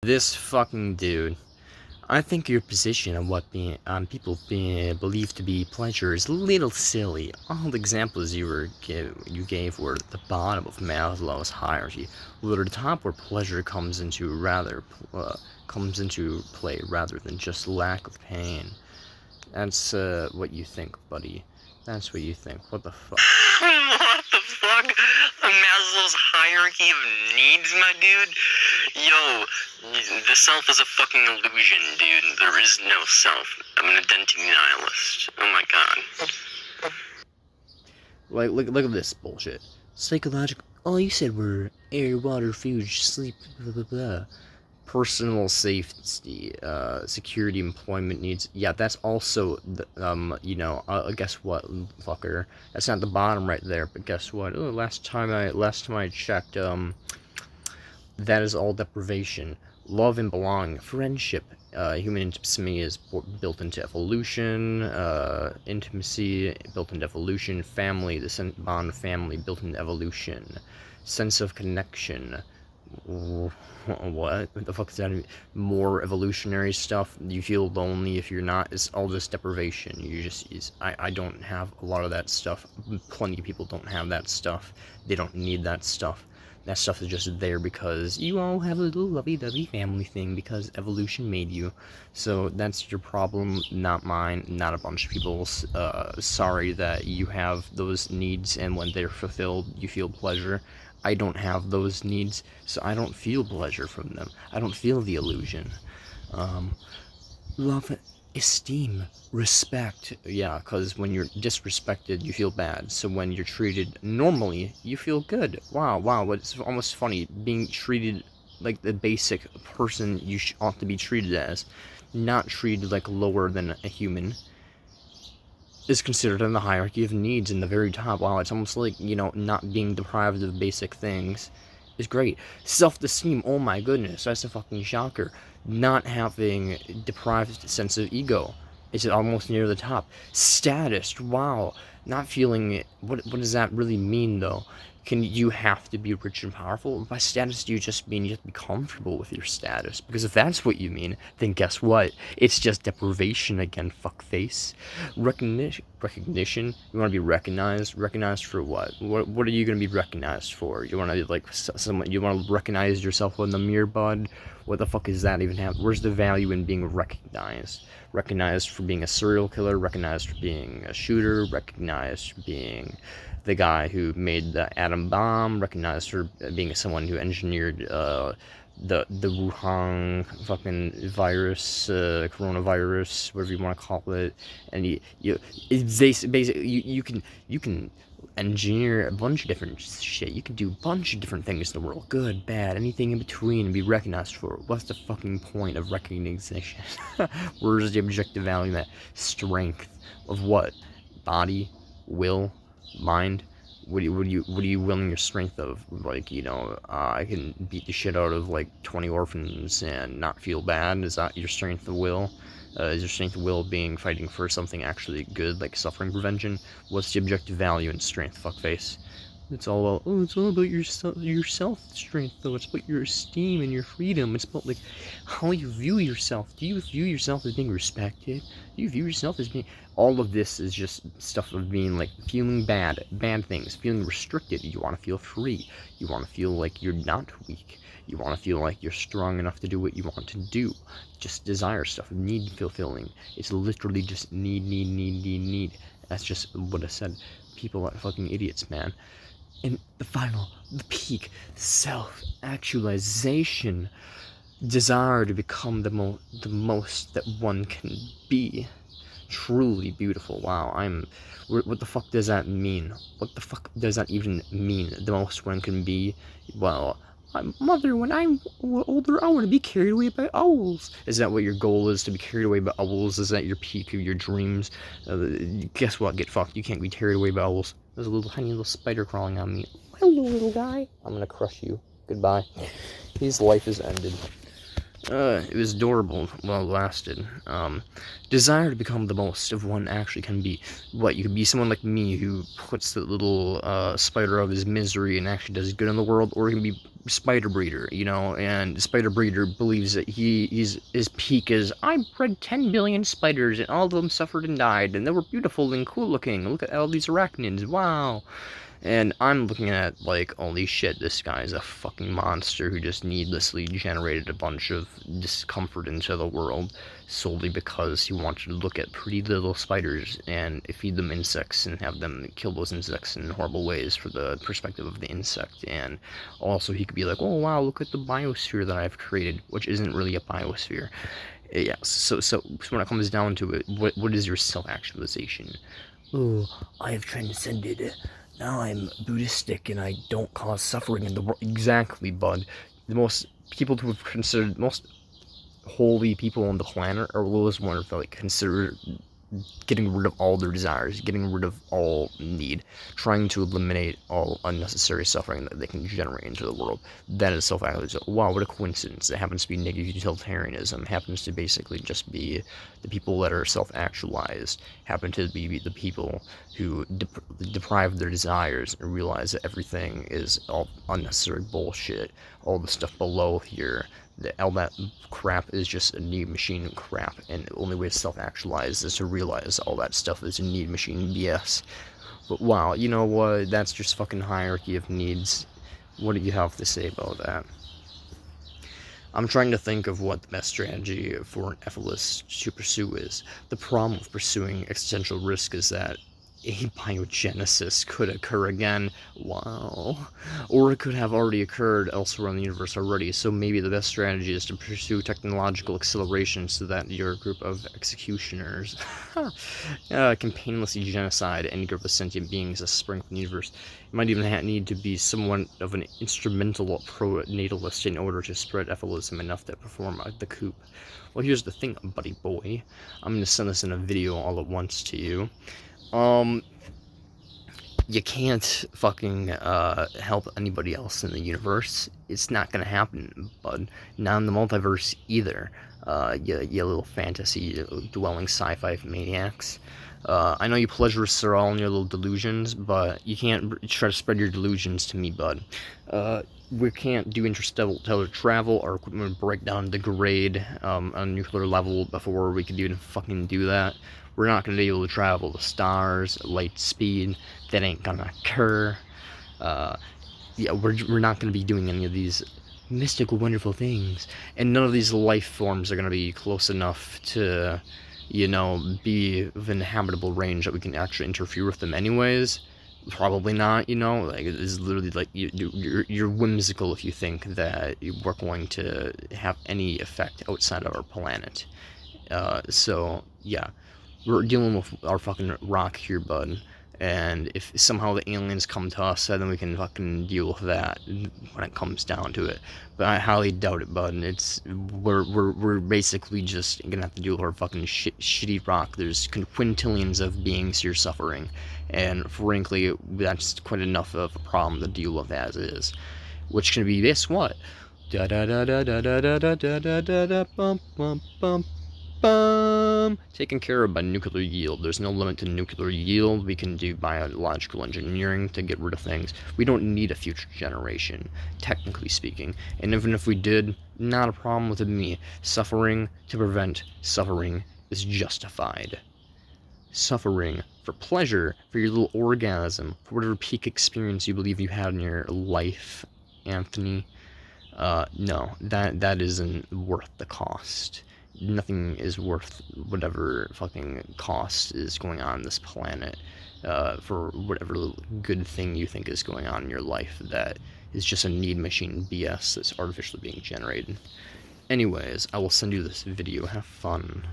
This fucking dude. I think your position on what people being believed to be pleasure is a little silly. All the examples you gave were at the bottom of Maslow's hierarchy, where the top where pleasure comes into play rather than just lack of pain. That's what you think, buddy. That's what you think. What the fuck? What the fuck? Maslow's hierarchy of needs, my dude? Yo, the self is a fucking illusion, dude. There is no self. I'm an identity nihilist. Oh my god. Like, look at this bullshit. Psychological. All you said were air, water, food, sleep, blah blah blah. Personal safety, security, employment needs. Yeah, that's also, guess what, fucker? That's not the bottom right there, but guess what? Oh, last time I checked, that is all deprivation. Love and belonging, friendship, human intimacy is built into evolution, intimacy built into evolution, family, the bond of family built into evolution, sense of connection. What the fuck is that? More evolutionary stuff. You feel lonely if you're not. It's all just deprivation. I don't have a lot of that stuff. Plenty of people don't have that stuff. They don't need that stuff. That stuff is just there because you all have a little lovey-dovey family thing because evolution made you. So that's your problem, not mine, not a bunch of people's. Sorry that you have those needs and when they're fulfilled, you feel pleasure. I don't have those needs, so I don't feel pleasure from them. I don't feel the illusion. Love, esteem, respect. Yeah, because when you're disrespected, you feel bad. So when you're treated normally, you feel good. Wow, it's almost funny. Being treated like the basic person you ought to be treated as, not treated like lower than a human, is considered in the hierarchy of needs in the very top. Wow, it's almost like, not being deprived of basic things is great. Self-esteem, oh my goodness, that's a fucking shocker. Not having deprived sense of ego is almost near the top. Status, wow, not feeling, what does that really mean though? Can you have to be rich and powerful? By status, do you just mean you have to be comfortable with your status? Because if that's what you mean, then guess what? It's just deprivation again, fuckface. Recognition. You want to be recognized? Recognized for what? What are you going to be recognized for? You want to be like someone? You want to recognize yourself in the mirror, bud? What the fuck is that even happen? Where's the value in being recognized? Recognized for being a serial killer, recognized for being a shooter, recognized for being the guy who made the atom bomb, recognized for being someone who engineered the Wuhan fucking virus, coronavirus, whatever you want to call it, and you can engineer a bunch of different shit. You can do a bunch of different things in the world, good, bad, anything in between, and be recognized for it. What's the fucking point of recognition? Where's the objective value in that? Strength of what? Body, will, mind. What are you willing your strength of? Like, I can beat the shit out of like 20 orphans and not feel bad. Is that your strength of will? Is your strength of will being fighting for something actually good, like suffering prevention? What's the objective value in strength, fuckface? It's all about your self strength though. It's about your esteem and your freedom. It's about like how you view yourself. Do you view yourself as being respected? Do you view yourself as being? All of this is just stuff of being like feeling bad things, feeling restricted. You want to feel free. You want to feel like you're not weak. You want to feel like you're strong enough to do what you want to do. Just desire stuff, need fulfilling. It's literally just need. That's just what I said. People are fucking idiots, man. And the peak, self-actualization, desire to become the most that one can be. Truly beautiful. Wow, what the fuck does that mean? What the fuck does that even mean? The most one can be? Well, mother, when I'm older, I want to be carried away by owls. Is that what your goal is, to be carried away by owls? Is that your peak of your dreams? Guess what? Get fucked. You can't be carried away by owls. There's a tiny little spider crawling on me. Hello, little guy. I'm gonna crush you. Goodbye. His life is ended. It was adorable while it lasted. Desire to become the most of one actually can be. What, you could be someone like me who puts the little spider out of his misery and actually does good in the world, or you can be Spider Breeder, you know, and Spider Breeder believes that his peak is, I bred 10 billion spiders and all of them suffered and died, and they were beautiful and cool looking. Look at all these arachnids, wow. And I'm looking at, like, holy shit, this guy's a fucking monster who just needlessly generated a bunch of discomfort into the world solely because he wanted to look at pretty little spiders and feed them insects and have them kill those insects in horrible ways for the perspective of the insect. And also he could be like, oh wow, look at the biosphere that I've created, which isn't really a biosphere. Yeah, so when it comes down to it, what is your self-actualization? Oh, I have transcended. Now I'm Buddhistic and I don't cause suffering in the world. Exactly, bud. The most people who have considered most holy people on the planet are those ones that like consider getting rid of all their desires, getting rid of all need, trying to eliminate all unnecessary suffering that they can generate into the world. That is self-actualization. Wow, what a coincidence. It happens to be negative utilitarianism, happens to basically just be the people that are self-actualized, happen to be the people who deprive their desires and realize that everything is all unnecessary bullshit. All the stuff below here, all that crap is just a need machine crap, and the only way to self-actualize is to realize all that stuff is a need machine BS. But wow, you know what? That's just fucking hierarchy of needs. What do you have to say about that? I'm trying to think of what the best strategy for an ethicist to pursue is. The problem with pursuing existential risk is that abiogenesis could occur again. Wow. Or it could have already occurred elsewhere in the universe already, so maybe the best strategy is to pursue technological acceleration so that your group of executioners can painlessly genocide any group of sentient beings that spring from the universe. It might even need to be somewhat of an instrumental pro-natalist in order to spread ethicalism enough to perform the coup. Well, here's the thing, buddy boy. I'm going to send this in a video all at once to you. You can't fucking help anybody else in the universe. It's not gonna happen, bud. Not in the multiverse either. You little fantasy dwelling sci-fi maniacs. I know you pleasurists are all in your little delusions, but you can't try to spread your delusions to me, bud. We can't do interstellar travel. Our equipment would break down and degrade on a nuclear level before we could even fucking do that. We're not going to be able to travel the stars at light speed. That ain't gonna occur. Yeah, we're not going to be doing any of these mystical, wonderful things. And none of these life forms are going to be close enough to, you know, be within habitable range that we can actually interfere with them anyways. Probably not, you know, like, it's literally like, you're whimsical if you think that we're going to have any effect outside of our planet. So, yeah. We're dealing with our fucking rock here, bud. And if somehow the aliens come to us, then we can fucking deal with that when it comes down to it. But I highly doubt it, bud. We're basically just gonna have to deal with our fucking shitty rock. There's quintillions of beings here suffering, and frankly, that's quite enough of a problem to deal with as is. Which can be this what? Da da da da da da da da da da da da bum bum bum. Taken care of by nuclear yield. There's no limit to nuclear yield. We can do biological engineering to get rid of things. We don't need a future generation, technically speaking. And even if we did, not a problem with me. Suffering to prevent suffering is justified. Suffering for pleasure, for your little orgasm, for whatever peak experience you believe you had in your life, Anthony. No, that isn't worth the cost. Nothing is worth whatever fucking cost is going on this planet for whatever good thing you think is going on in your life that is just a need machine BS that's artificially being generated. Anyways, I will send you this video. Have fun.